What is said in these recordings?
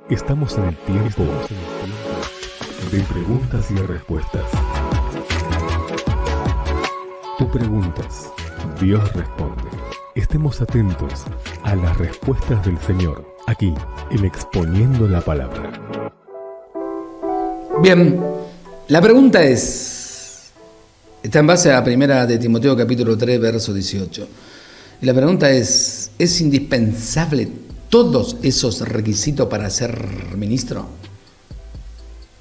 Estamos en el tiempo de preguntas y respuestas. Tú preguntas, Dios responde. Estemos atentos a las respuestas del Señor, aquí, en Exponiendo la Palabra. Bien, la pregunta está en base a primera de Timoteo capítulo 3, verso 18. Y la pregunta ¿es indispensable todos esos requisitos para ser ministro?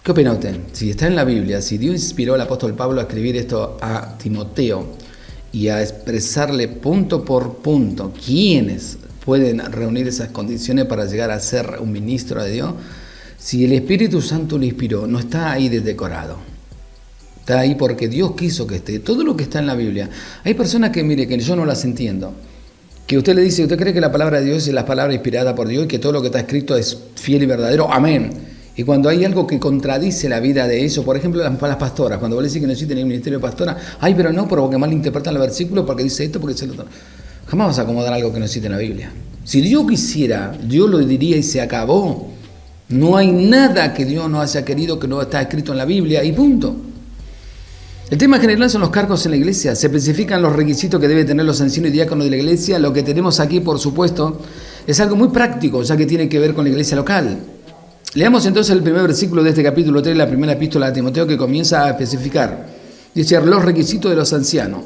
¿Qué opina usted? Si está en la Biblia, si Dios inspiró al apóstol Pablo a escribir esto a Timoteo y a expresarle punto por punto quiénes pueden reunir esas condiciones para llegar a ser un ministro de Dios, si el Espíritu Santo lo inspiró, no está ahí de decorado. Está ahí porque Dios quiso que esté. Todo lo que está en la Biblia. Hay personas que, mire, que yo no las entiendo. Que usted le dice, ¿usted cree que la palabra de Dios es la palabra inspirada por Dios y que todo lo que está escrito es fiel y verdadero? Amén. Y cuando hay algo que contradice la vida de eso, por ejemplo, las pastoras, cuando vos le decís que no existe ningún ministerio de pastora, ay, pero no, porque mal interpretan el versículo, porque dice esto, porque dice lo otro. Jamás vas a acomodar algo que no existe en la Biblia. Si Dios quisiera, Dios lo diría y se acabó. No hay nada que Dios no haya querido que no está escrito en la Biblia y punto. El tema general son los cargos en la iglesia. Se especifican los requisitos que deben tener los ancianos y diáconos de la iglesia. Lo que tenemos aquí, por supuesto, es algo muy práctico, ya que tiene que ver con la iglesia local. Leamos entonces el primer versículo de este capítulo 3, la primera epístola de Timoteo, que comienza a especificar. Dice, los requisitos de los ancianos.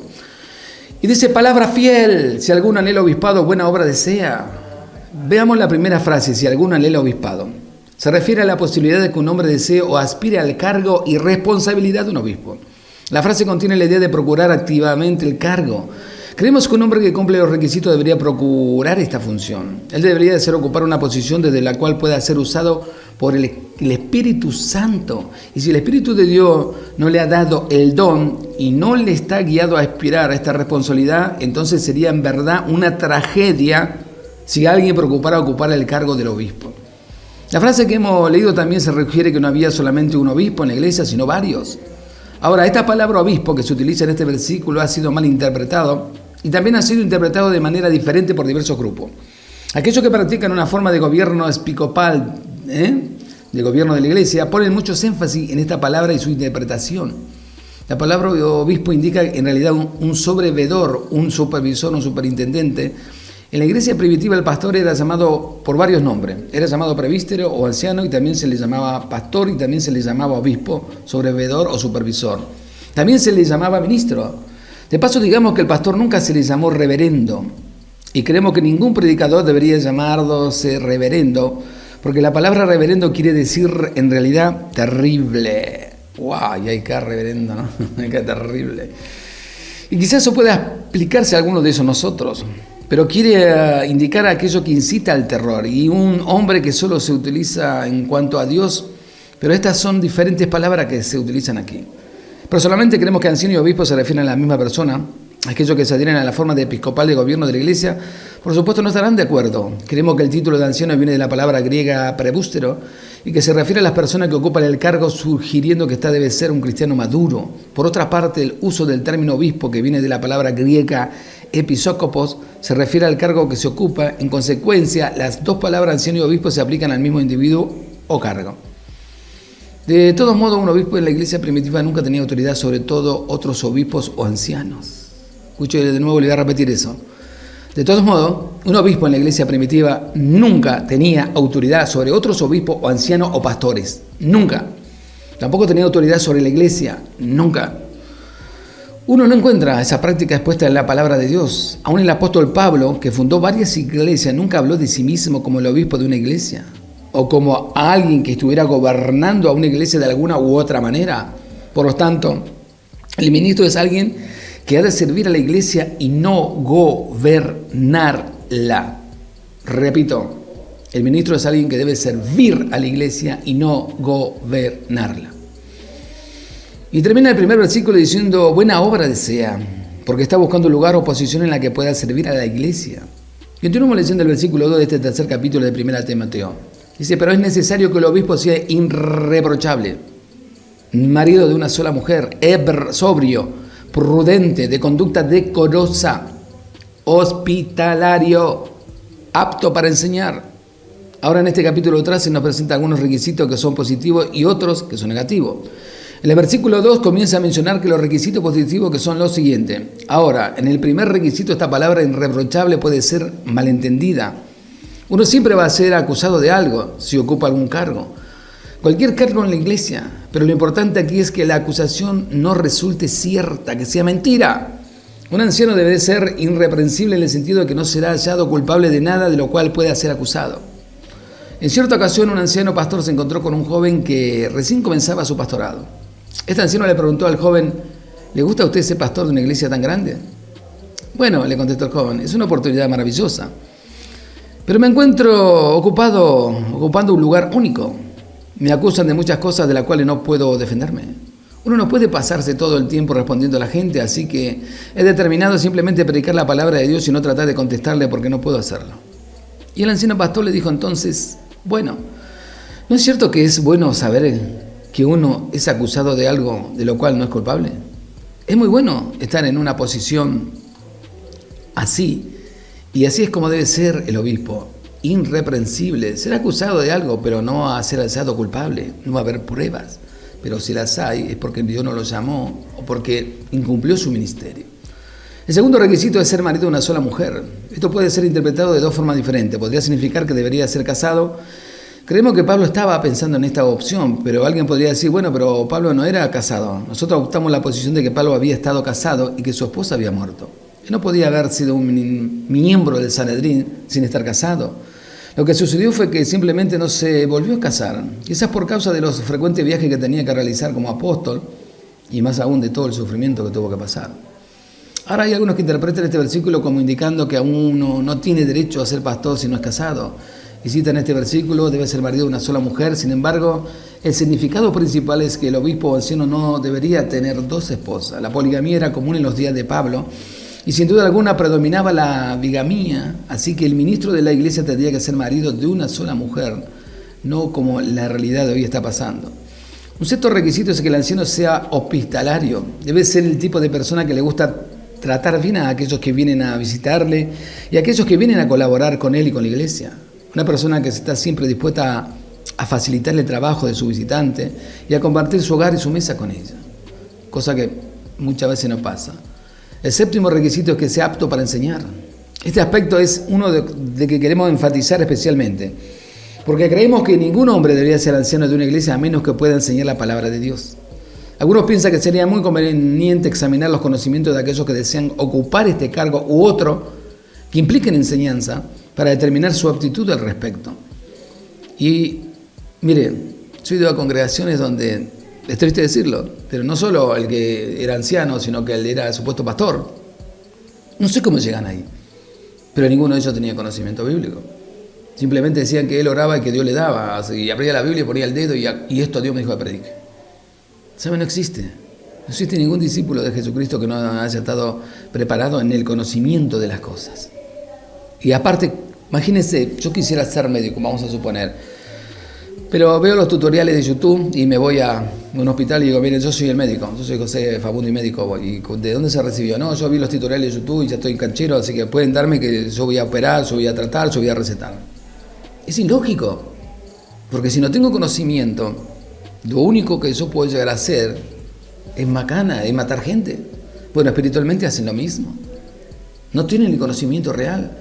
Y dice, palabra fiel, si algún anhela obispado, buena obra desea. Veamos la primera frase, si algún anhela obispado. Se refiere a la posibilidad de que un hombre desee o aspire al cargo y responsabilidad de un obispo. La frase contiene la idea de procurar activamente el cargo. Creemos que un hombre que cumple los requisitos debería procurar esta función. Él debería de ocupar una posición desde la cual pueda ser usado por el Espíritu Santo. Y si el Espíritu de Dios no le ha dado el don y no le está guiado a aspirar a esta responsabilidad, entonces sería en verdad una tragedia si alguien preocupara ocupar el cargo del obispo. La frase que hemos leído también se refiere que no había solamente un obispo en la iglesia, sino varios. Ahora, esta palabra obispo que se utiliza en este versículo ha sido mal interpretado y también ha sido interpretado de manera diferente por diversos grupos. Aquellos que practican una forma de gobierno episcopal, de gobierno de la iglesia, ponen muchos énfasis en esta palabra y su interpretación. La palabra obispo indica en realidad un sobrevedor, un supervisor, un superintendente. En la iglesia primitiva el pastor era llamado por varios nombres. Era llamado presbítero o anciano y también se le llamaba pastor y también se le llamaba obispo, sobrevedor o supervisor. También se le llamaba ministro. De paso, digamos que el pastor nunca se le llamó reverendo. Y creemos que ningún predicador debería llamarse reverendo, porque la palabra reverendo quiere decir en realidad terrible. ¡Wow! Y hay que reverendo, ¿no? Hay que terrible. Y quizás eso pueda aplicarse a algunos de esos nosotros. Pero quiere indicar aquello que incita al terror y un hombre que solo se utiliza en cuanto a Dios, pero estas son diferentes palabras que se utilizan aquí. Personalmente creemos que anciano y obispo se refieren a la misma persona. Aquellos que se adhieren a la forma de episcopal de gobierno de la iglesia, por supuesto no estarán de acuerdo. Creemos que el título de anciano viene de la palabra griega prebústero y que se refiere a las personas que ocupan el cargo, sugiriendo que ésta debe ser un cristiano maduro. Por otra parte, el uso del término obispo, que viene de la palabra griega episcópos, se refiere al cargo que se ocupa. En consecuencia, las dos palabras anciano y obispo se aplican al mismo individuo o cargo. De todos modos, un obispo en la iglesia primitiva nunca tenía autoridad sobre todo otros obispos o ancianos. Escuche de nuevo, le voy a repetir eso. De todos modos, un obispo en la iglesia primitiva nunca tenía autoridad sobre otros obispos o ancianos o pastores. Nunca. Tampoco tenía autoridad sobre la iglesia. Nunca. Uno no encuentra esa práctica expuesta en la palabra de Dios. Aún el apóstol Pablo, que fundó varias iglesias, nunca habló de sí mismo como el obispo de una iglesia o como a alguien que estuviera gobernando a una iglesia de alguna u otra manera. Por lo tanto, el ministro es alguien que ha de servir a la iglesia y no gobernarla. Repito, el ministro es alguien que debe servir a la iglesia y no gobernarla. Y termina el primer versículo diciendo, buena obra desea, porque está buscando un lugar o posición en la que pueda servir a la iglesia. Y continuamos leyendo el versículo 2 de este tercer capítulo de 1 Timoteo. Dice, pero es necesario que el obispo sea irreprochable, marido de una sola mujer, sobrio, prudente, de conducta decorosa, hospitalario, apto para enseñar, Ahora en este capítulo 13 nos presenta algunos requisitos que son positivos y otros que son negativos. En el versículo 2 comienza a mencionar que los requisitos positivos que son los siguientes. Ahora, en el primer requisito esta palabra irreprochable puede ser malentendida. Uno siempre va a ser acusado de algo si ocupa algún cargo. Cualquier cargo en la iglesia, pero lo importante aquí es que la acusación no resulte cierta, que sea mentira. Un anciano debe ser irreprensible en el sentido de que no será hallado culpable de nada de lo cual pueda ser acusado. En cierta ocasión, un anciano pastor se encontró con un joven que recién comenzaba su pastorado. Este anciano le preguntó al joven, ¿le gusta a usted ser pastor de una iglesia tan grande? Bueno, le contestó el joven, es una oportunidad maravillosa, pero me encuentro ocupando un lugar único. Me acusan de muchas cosas de las cuales no puedo defenderme. Uno no puede pasarse todo el tiempo respondiendo a la gente, así que he determinado simplemente predicar la palabra de Dios y no tratar de contestarle porque no puedo hacerlo. Y el anciano pastor le dijo entonces, bueno, ¿no es cierto que es bueno saber que uno es acusado de algo de lo cual no es culpable? Es muy bueno estar en una posición así, y así es como debe ser el obispo, irreprensible, ser acusado de algo, pero no a ser alzado culpable, no va a haber pruebas, pero si las hay es porque Dios no lo llamó o porque incumplió su ministerio. El segundo requisito es ser marido de una sola mujer. Esto puede ser interpretado de dos formas diferentes. Podría significar que debería ser casado. Creemos que Pablo estaba pensando en esta opción, pero alguien podría decir, bueno, pero Pablo no era casado. Nosotros adoptamos la posición de que Pablo había estado casado y que su esposa había muerto. Él no podía haber sido un miembro del Sanedrín sin estar casado. Lo que sucedió fue que simplemente no se volvió a casar, quizás por causa de los frecuentes viajes que tenía que realizar como apóstol y más aún de todo el sufrimiento que tuvo que pasar. Ahora hay algunos que interpretan este versículo como indicando que uno no tiene derecho a ser pastor si no es casado. Y citan este versículo, debe ser marido de una sola mujer. Sin embargo, el significado principal es que el obispo o anciano no debería tener dos esposas. La poligamía era común en los días de Pablo y sin duda alguna predominaba la bigamía, así que el ministro de la iglesia tendría que ser marido de una sola mujer, no como la realidad de hoy está pasando. Un sexto requisito es que el anciano sea hospitalario. Debe ser el tipo de persona que le gusta tratar bien a aquellos que vienen a visitarle y a aquellos que vienen a colaborar con él y con la iglesia. Una persona que está siempre dispuesta a facilitarle el trabajo de su visitante y a compartir su hogar y su mesa con ella, cosa que muchas veces no pasa. El séptimo requisito es que sea apto para enseñar. Este aspecto es uno de que queremos enfatizar especialmente, porque creemos que ningún hombre debería ser anciano de una iglesia a menos que pueda enseñar la palabra de Dios. Algunos piensan que sería muy conveniente examinar los conocimientos de aquellos que desean ocupar este cargo u otro que impliquen enseñanza para determinar su aptitud al respecto. Y mire, yo he ido a congregaciones donde, es triste decirlo, pero no solo el que era anciano, sino que él era el supuesto pastor. No sé cómo llegan ahí, pero ninguno de ellos tenía conocimiento bíblico. Simplemente decían que él oraba y que Dios le daba, y abría la Biblia y ponía el dedo y esto Dios me dijo que predique. ¿Sabe? No existe ningún discípulo de Jesucristo que no haya estado preparado en el conocimiento de las cosas. Y aparte, imagínense, yo quisiera ser médico, vamos a suponer, pero veo los tutoriales de YouTube y me voy a un hospital y digo, miren, yo soy el médico, yo soy José Fabundo y médico, ¿y de dónde se recibió? No, yo vi los tutoriales de YouTube y ya estoy canchero, así que pueden darme que yo voy a operar, yo voy a tratar, yo voy a recetar. Es ilógico, porque si no tengo conocimiento, lo único que yo puedo llegar a hacer es macana, es matar gente. Bueno, espiritualmente hacen lo mismo. No tienen el conocimiento real.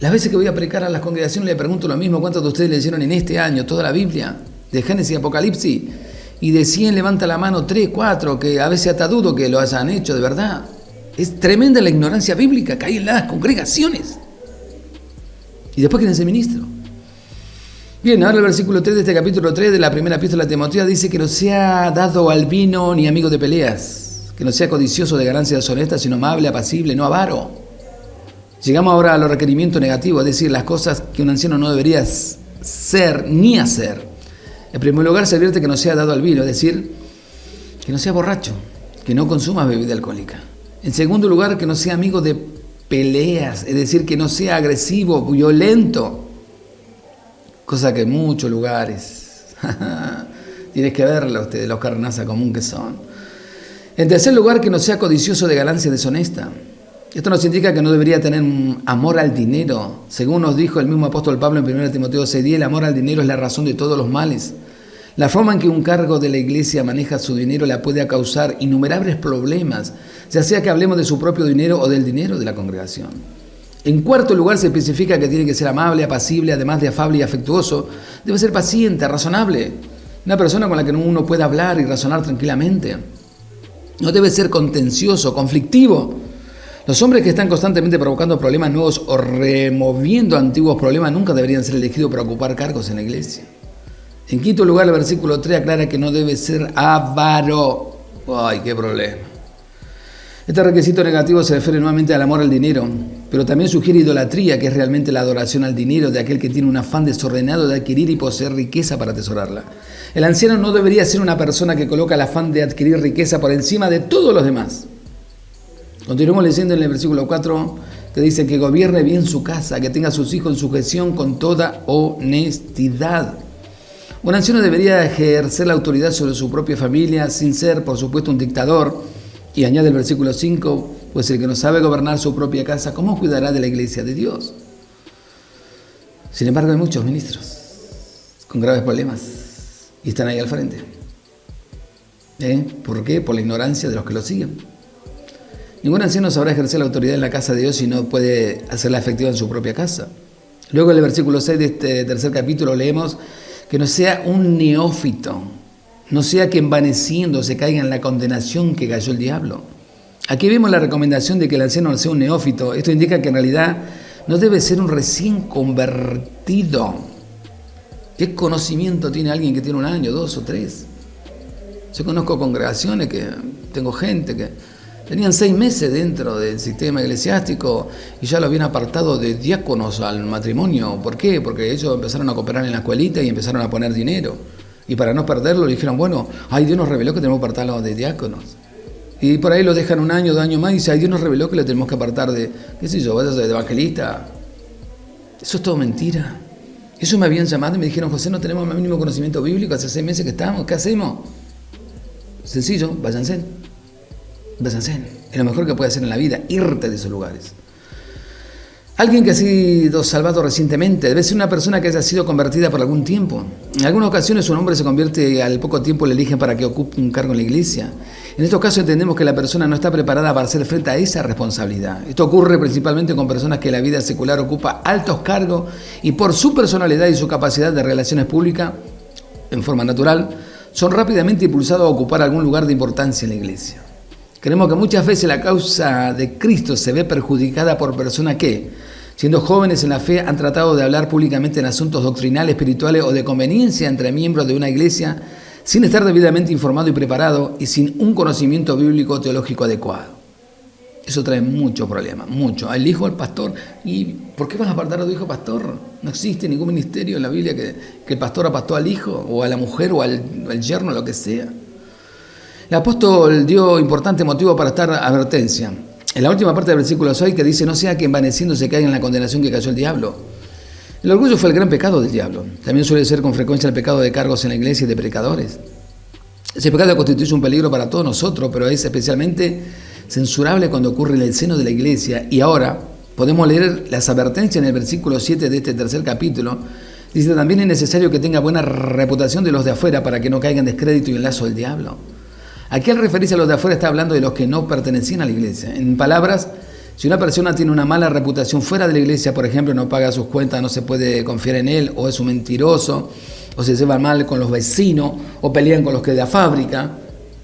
Las veces que voy a predicar a las congregaciones le pregunto lo mismo, ¿cuántos de ustedes leyeron en este año toda la Biblia? De Génesis y Apocalipsis. Y de 100 levanta la mano 3, 4, que a veces hasta dudo que lo hayan hecho de verdad. Es tremenda la ignorancia bíblica que hay en las congregaciones. Y después quieren ser ministro. Bien, ahora el versículo 3 de este capítulo 3 de la primera epístola a Timoteo dice que no sea dado al vino ni amigo de peleas, que no sea codicioso de ganancias deshonestas, sino amable, apacible, no avaro. Llegamos ahora a los requerimientos negativos, es decir, las cosas que un anciano no debería ser ni hacer. En primer lugar, se advierte que no sea dado al vino, es decir, que no sea borracho, que no consuma bebida alcohólica. En segundo lugar, que no sea amigo de peleas, es decir, que no sea agresivo, violento, cosa que en muchos lugares, tienes que verla ustedes, los carnazas común que son. En tercer lugar, que no sea codicioso de ganancia deshonesta. Esto nos indica que no debería tener amor al dinero. Según nos dijo el mismo apóstol Pablo en 1 Timoteo 6:10, el amor al dinero es la razón de todos los males. La forma en que un cargo de la iglesia maneja su dinero la puede causar innumerables problemas, ya sea que hablemos de su propio dinero o del dinero de la congregación. En cuarto lugar, se especifica que tiene que ser amable, apacible, además de afable y afectuoso. Debe ser paciente, razonable. Una persona con la que uno puede hablar y razonar tranquilamente. No debe ser contencioso, conflictivo. Los hombres que están constantemente provocando problemas nuevos o removiendo antiguos problemas nunca deberían ser elegidos para ocupar cargos en la iglesia. En quinto lugar, el versículo 3 aclara que no debe ser avaro. ¡Ay, qué problema! Este requisito negativo se refiere nuevamente al amor al dinero, pero también sugiere idolatría, que es realmente la adoración al dinero de aquel que tiene un afán desordenado de adquirir y poseer riqueza para atesorarla. El anciano no debería ser una persona que coloca el afán de adquirir riqueza por encima de todos los demás. Continuamos leyendo en el versículo 4, que dice que gobierne bien su casa, que tenga a sus hijos en sujeción con toda honestidad. Un anciano debería ejercer la autoridad sobre su propia familia sin ser, por supuesto, un dictador. Y añade el versículo 5, pues el que no sabe gobernar su propia casa, ¿cómo cuidará de la iglesia de Dios? Sin embargo, hay muchos ministros con graves problemas y están ahí al frente. ¿Por qué? Por la ignorancia de los que lo siguen. Ningún anciano sabrá ejercer la autoridad en la casa de Dios si no puede hacerla efectiva en su propia casa. Luego en el versículo 6 de este tercer capítulo leemos que no sea un neófito, no sea que envaneciendo se caiga en la condenación que cayó el diablo. Aquí vemos la recomendación de que el anciano no sea un neófito. Esto indica que en realidad no debe ser un recién convertido. ¿Qué conocimiento tiene alguien que tiene 1 año, 2 o 3? Yo conozco congregaciones que tengo gente que tenían 6 meses dentro del sistema eclesiástico y ya lo habían apartado de diáconos al matrimonio. ¿Por qué? Porque ellos empezaron a cooperar en la escuelita y empezaron a poner dinero. Y para no perderlo le dijeron, bueno, Dios nos reveló que tenemos que apartarlo de diáconos. Y por ahí lo dejan 1 año, 2 años más y dice, Dios nos reveló que lo tenemos que apartar de, qué sé yo, de evangelista. Eso es todo mentira. Eso me habían llamado y me dijeron, José, no tenemos el mínimo conocimiento bíblico, hace 6 meses que estamos, ¿qué hacemos? Sencillo, váyanse. Es lo mejor que puede hacer en la vida, irte de esos lugares. Alguien que ha sido salvado recientemente debe ser una persona que haya sido convertida por algún tiempo. En algunas ocasiones un hombre se convierte y al poco tiempo le eligen para que ocupe un cargo en la iglesia. En estos casos entendemos que la persona no está preparada para hacer frente a esa responsabilidad. Esto ocurre principalmente con personas que en la vida secular ocupa altos cargos y por su personalidad y su capacidad de relaciones públicas, en forma natural, son rápidamente impulsados a ocupar algún lugar de importancia en la iglesia. Creemos que muchas veces la causa de Cristo se ve perjudicada por personas que, siendo jóvenes en la fe, han tratado de hablar públicamente en asuntos doctrinales, espirituales o de conveniencia entre miembros de una iglesia sin estar debidamente informado y preparado y sin un conocimiento bíblico teológico adecuado. Eso trae mucho problema, mucho. El hijo del pastor, ¿y por qué vas a apartar a tu hijo pastor? No existe ningún ministerio en la Biblia que el pastor apastó al hijo o a la mujer o al yerno, lo que sea. El apóstol dio importante motivo para esta advertencia. En la última parte del versículo 6 que dice, no sea que envaneciendo se caiga en la condenación que cayó el diablo. El orgullo fue el gran pecado del diablo. También suele ser con frecuencia el pecado de cargos en la iglesia y de predicadores. Ese pecado constituye un peligro para todos nosotros, pero es especialmente censurable cuando ocurre en el seno de la iglesia. Y ahora podemos leer las advertencias en el versículo 7 de este tercer capítulo. Dice, también es necesario que tenga buena reputación de los de afuera para que no caiga en descrédito y en lazo del diablo. Aquí al referirse a los de afuera está hablando de los que no pertenecían a la iglesia. En palabras, si una persona tiene una mala reputación fuera de la iglesia, por ejemplo, no paga sus cuentas, no se puede confiar en él, o es un mentiroso, o se lleva mal con los vecinos, o pelean con los que de la fábrica,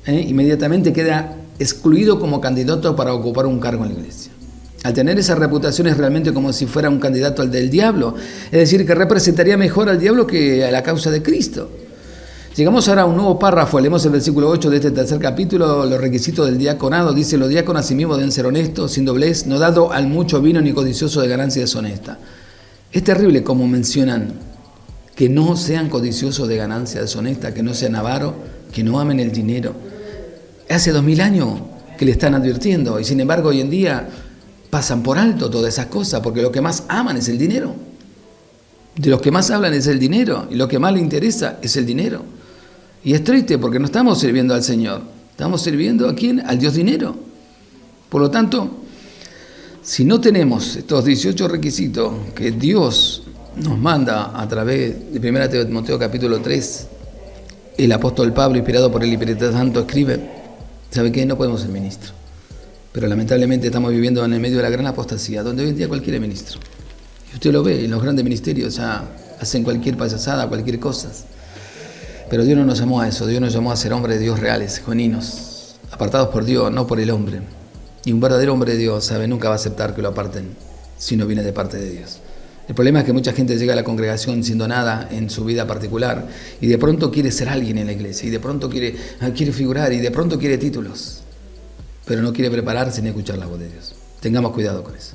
inmediatamente queda excluido como candidato para ocupar un cargo en la iglesia. Al tener esa reputación es realmente como si fuera un candidato al del diablo, es decir, que representaría mejor al diablo que a la causa de Cristo. Llegamos ahora a un nuevo párrafo, leemos el versículo 8 de este tercer capítulo, los requisitos del diaconado. Dice, los diáconos asimismo deben ser honestos, sin doblez, no dado al mucho vino ni codicioso de ganancia deshonesta. Es terrible como mencionan que no sean codiciosos de ganancia deshonesta, que no sean avaros, que no amen el dinero. Hace 2000 años que le están advirtiendo y sin embargo hoy en día pasan por alto todas esas cosas porque lo que más aman es el dinero. De los que más hablan es el dinero y lo que más les interesa es el dinero. Y es triste porque no estamos sirviendo al Señor, estamos sirviendo ¿a quién? Al Dios dinero. Por lo tanto, Si no tenemos estos 18 requisitos que Dios nos manda a través de 1 Timoteo capítulo 3, el apóstol Pablo, inspirado por el Espíritu Santo, escribe, ¿sabe qué? No podemos ser ministros. Pero lamentablemente estamos viviendo en el medio de la gran apostasía, donde hoy en día cualquiera es ministro. Y usted lo ve, en los grandes ministerios ya hacen cualquier payasada, cualquier cosa. Pero Dios no nos llamó a eso, Dios nos llamó a ser hombres de Dios reales, genuinos, apartados por Dios, no por el hombre. Y un verdadero hombre de Dios, ¿sabe? Nunca va a aceptar que lo aparten si no viene de parte de Dios. El problema es que mucha gente llega a la congregación siendo nada en su vida particular y de pronto quiere ser alguien en la iglesia y de pronto quiere figurar y de pronto quiere títulos, pero no quiere prepararse ni escuchar la voz de Dios. Tengamos cuidado con eso.